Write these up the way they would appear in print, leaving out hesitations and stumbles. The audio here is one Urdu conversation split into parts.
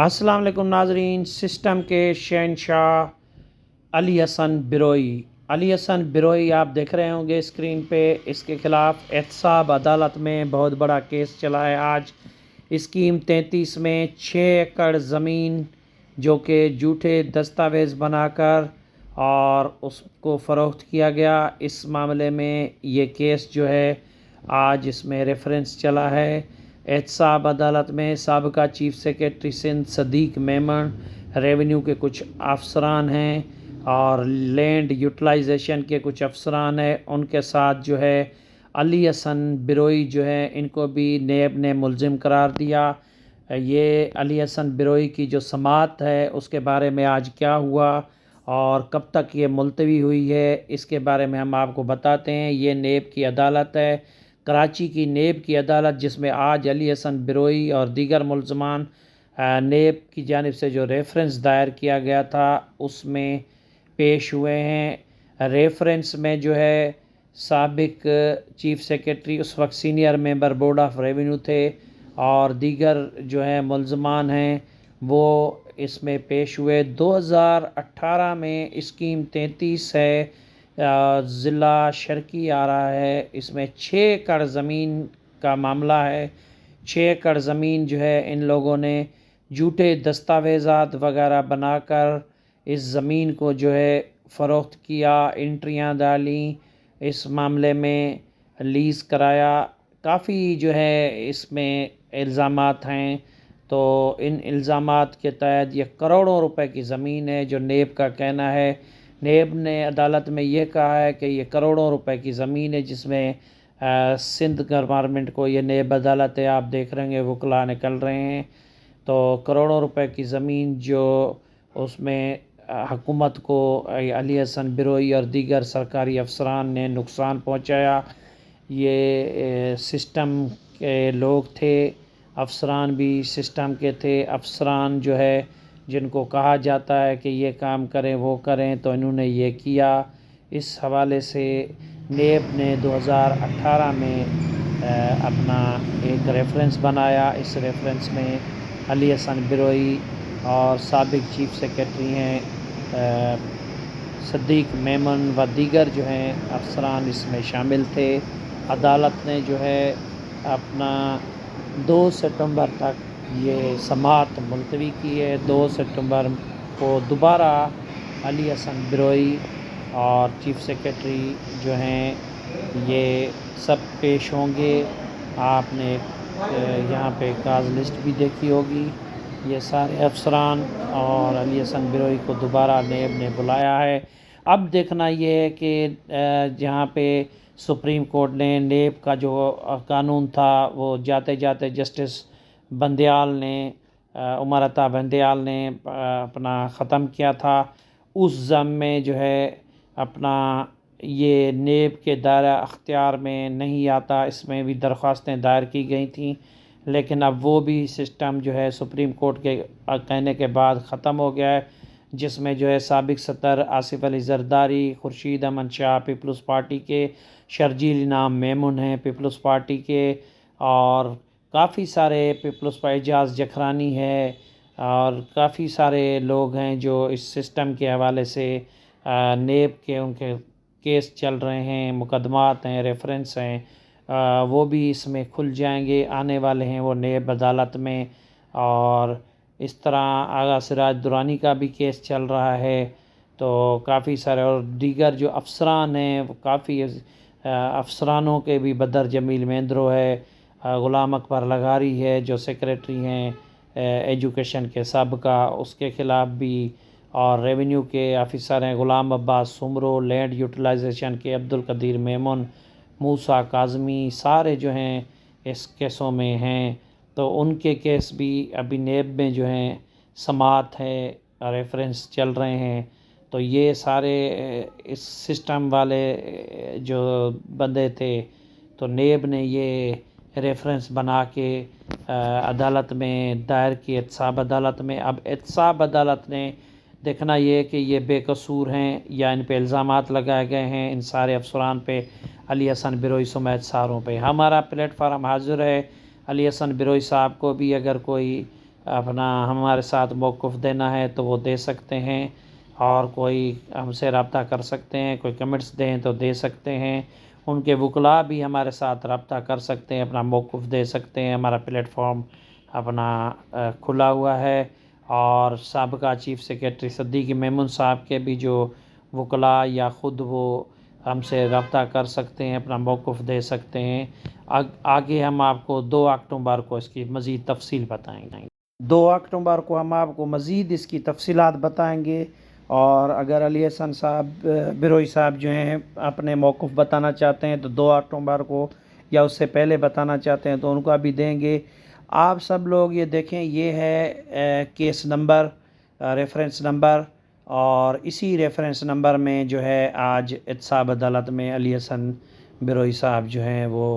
السلام علیکم ناظرین۔ سسٹم کے شہنشاہ علی حسن بروئی آپ دیکھ رہے ہوں گے اسکرین پہ۔ اس کے خلاف احتساب عدالت میں بہت بڑا کیس چلا ہے آج۔ اسکیم 33 میں 6 ایکڑ زمین جو کہ جھوٹے دستاویز بنا کر اور اس کو فروخت کیا گیا، اس معاملے میں یہ کیس جو ہے آج اس میں ریفرنس چلا ہے۔ احتساب عدالت میں سابقہ چیف سیکریٹری سندھ صدیق میمن، ریونیو کے کچھ افسران ہیں اور لینڈ یوٹیلائزیشن کے کچھ افسران ہیں، ان کے ساتھ جو ہے علی حسن بروئی جو ہے ان کو بھی نیب نے ملزم قرار دیا۔ یہ علی حسن بروئی کی جو سماعت ہے اس کے بارے میں آج کیا ہوا اور کب تک یہ ملتوی ہوئی ہے، اس کے بارے میں ہم آپ کو بتاتے ہیں۔ یہ نیب کی عدالت ہے، کراچی کی نیب کی عدالت، جس میں آج علی حسن بروئی اور دیگر ملزمان نیب کی جانب سے جو ریفرنس دائر کیا گیا تھا اس میں پیش ہوئے ہیں۔ ریفرنس میں جو ہے سابق چیف سیکریٹری، اس وقت senior member board of revenue تھے، اور دیگر جو ہیں ملزمان ہیں وہ اس میں پیش ہوئے۔ 2018 میں اسکیم 33 ہے، ضلع شرقی آ رہا ہے، اس میں 6 ایکڑ زمین کا معاملہ ہے۔ 6 ایکڑ زمین جو ہے ان لوگوں نے جھوٹے دستاویزات وغیرہ بنا کر اس زمین کو جو ہے فروخت کیا، انٹریاں ڈالیں، اس معاملے میں لیز کرایا۔ کافی جو ہے اس میں الزامات ہیں، تو ان الزامات کے تحت یہ کروڑوں روپے کی زمین ہے جو نیب کا کہنا ہے۔ نیب نے عدالت میں یہ کہا ہے کہ یہ کروڑوں روپے کی زمین ہے، جس میں سندھ گورنمنٹ کو، یہ نیب عدالت ہے، آپ دیکھ رہے ہیں وکلا نکل رہے ہیں، تو کروڑوں روپے کی زمین جو اس میں حکومت کو علی حسن بروئی اور دیگر سرکاری افسران نے نقصان پہنچایا۔ یہ سسٹم کے لوگ تھے، افسران بھی سسٹم کے تھے۔ افسران جو ہے جن کو کہا جاتا ہے کہ یہ کام کریں وہ کریں، تو انہوں نے یہ کیا۔ اس حوالے سے نیب نے 2018 میں اپنا ایک ریفرنس بنایا۔ اس ریفرنس میں علی حسن بروئی اور سابق چیف سیکریٹری ہیں صدیق میمن و دیگر جو ہیں افسران اس میں شامل تھے۔ عدالت نے جو ہے اپنا 2 ستمبر تک یہ سماعت ملتوی کی ہے۔ 2 ستمبر کو دوبارہ علی حسن بروئی اور چیف سیکریٹری جو ہیں یہ سب پیش ہوں گے۔ آپ نے یہاں پہ کاز لسٹ بھی دیکھی ہوگی، یہ سارے افسران اور علی حسن بروئی کو دوبارہ نیب نے بلایا ہے۔ اب دیکھنا یہ ہے کہ جہاں پہ سپریم کورٹ نے نیب کا جو قانون تھا وہ جاتے جاتے جسٹس بندیال نے، عمر عطا بندیال نے اپنا ختم کیا تھا، اس ضمن میں جو ہے اپنا یہ نیب کے دائرہ اختیار میں نہیں آتا۔ اس میں بھی درخواستیں دائر کی گئی تھیں، لیکن اب وہ بھی سسٹم جو ہے سپریم کورٹ کے کہنے کے بعد ختم ہو گیا ہے، جس میں جو ہے سابق صدر آصف علی زرداری، خورشید امن شاہ پیپلز پارٹی کے، شرجیل انعام میمن ہیں پیپلز پارٹی کے، اور کافی سارے پیپلز پارٹی، اعجاز جکھرانی ہے، اور کافی سارے لوگ ہیں جو اس سسٹم کے حوالے سے نیب کے ان کے کیس چل رہے ہیں، مقدمات ہیں، ریفرنس ہیں، وہ بھی اس میں کھل جائیں گے، آنے والے ہیں وہ نیب عدالت میں۔ اور اس طرح آغا سراج درانی کا بھی کیس چل رہا ہے، تو کافی سارے اور دیگر جو افسران ہیں، وہ کافی افسرانوں کے بھی، بدر جمیل مہندرو ہے، غلام اکبر لغاری ہے جو سیکریٹری ہیں ایجوکیشن کے سابقہ، اس کے خلاف بھی، اور ریونیو کے آفیسر ہیں غلام عباس سمرو، لینڈ یوٹیلائزیشن کے عبدالقدیر میمن، موسیٰ کاظمی، سارے جو ہیں اس کیسوں میں ہیں، تو ان کے کیس بھی ابھی نیب میں جو ہیں سماعت ہے، ریفرنس چل رہے ہیں۔ تو یہ سارے اس سسٹم والے جو بندے تھے، تو نیب نے یہ ریفرنس بنا کے عدالت میں دائر کی، احتساب عدالت میں۔ اب احتساب عدالت نے دیکھنا یہ کہ یہ بے قصور ہیں یا ان پہ الزامات لگائے گئے ہیں، ان سارے افسران پہ، علی حسن بروئی سمیت ساروں پہ۔ ہمارا پلیٹ فارم حاضر ہے، علی حسن بروئی صاحب کو بھی اگر کوئی اپنا ہمارے ساتھ موقف دینا ہے تو وہ دے سکتے ہیں، اور کوئی ہم سے رابطہ کر سکتے ہیں، کوئی کمنٹس دیں تو دے سکتے ہیں۔ ان کے وکلاء بھی ہمارے ساتھ رابطہ کر سکتے ہیں، اپنا موقف دے سکتے ہیں۔ ہمارا پلیٹ فارم اپنا کھلا ہوا ہے، اور سابقہ چیف سیکریٹری صدیق میمون صاحب کے بھی جو وکلاء یا خود وہ ہم سے رابطہ کر سکتے ہیں، اپنا موقف دے سکتے ہیں۔ آگے ہم آپ کو 2 اکتوبر کو اس کی مزید تفصیل بتائیں گے۔ 2 اکتوبر کو ہم آپ کو مزید اس کی تفصیلات بتائیں گے، اور اگر علی حسن صاحب بروئی صاحب جو ہیں اپنے موقف بتانا چاہتے ہیں تو 2 اکتوبر کو، یا اس سے پہلے بتانا چاہتے ہیں تو ان کا بھی دیں گے۔ آپ سب لوگ یہ دیکھیں، یہ ہے کیس نمبر، ریفرنس نمبر، اور اسی ریفرنس نمبر میں جو ہے آج احتساب عدالت میں علی حسن بروئی صاحب جو ہیں وہ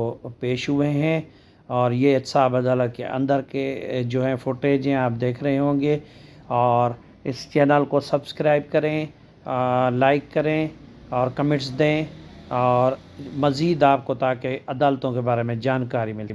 پیش ہوئے ہیں، اور یہ احتساب عدالت کے اندر کے جو ہیں فوٹیج ہیں آپ دیکھ رہے ہوں گے۔ اور اس چینل کو سبسکرائب کریں، لائک کریں اور کمنٹس دیں، اور مزید آپ کو تاکہ عدالتوں کے بارے میں جانکاری ملے۔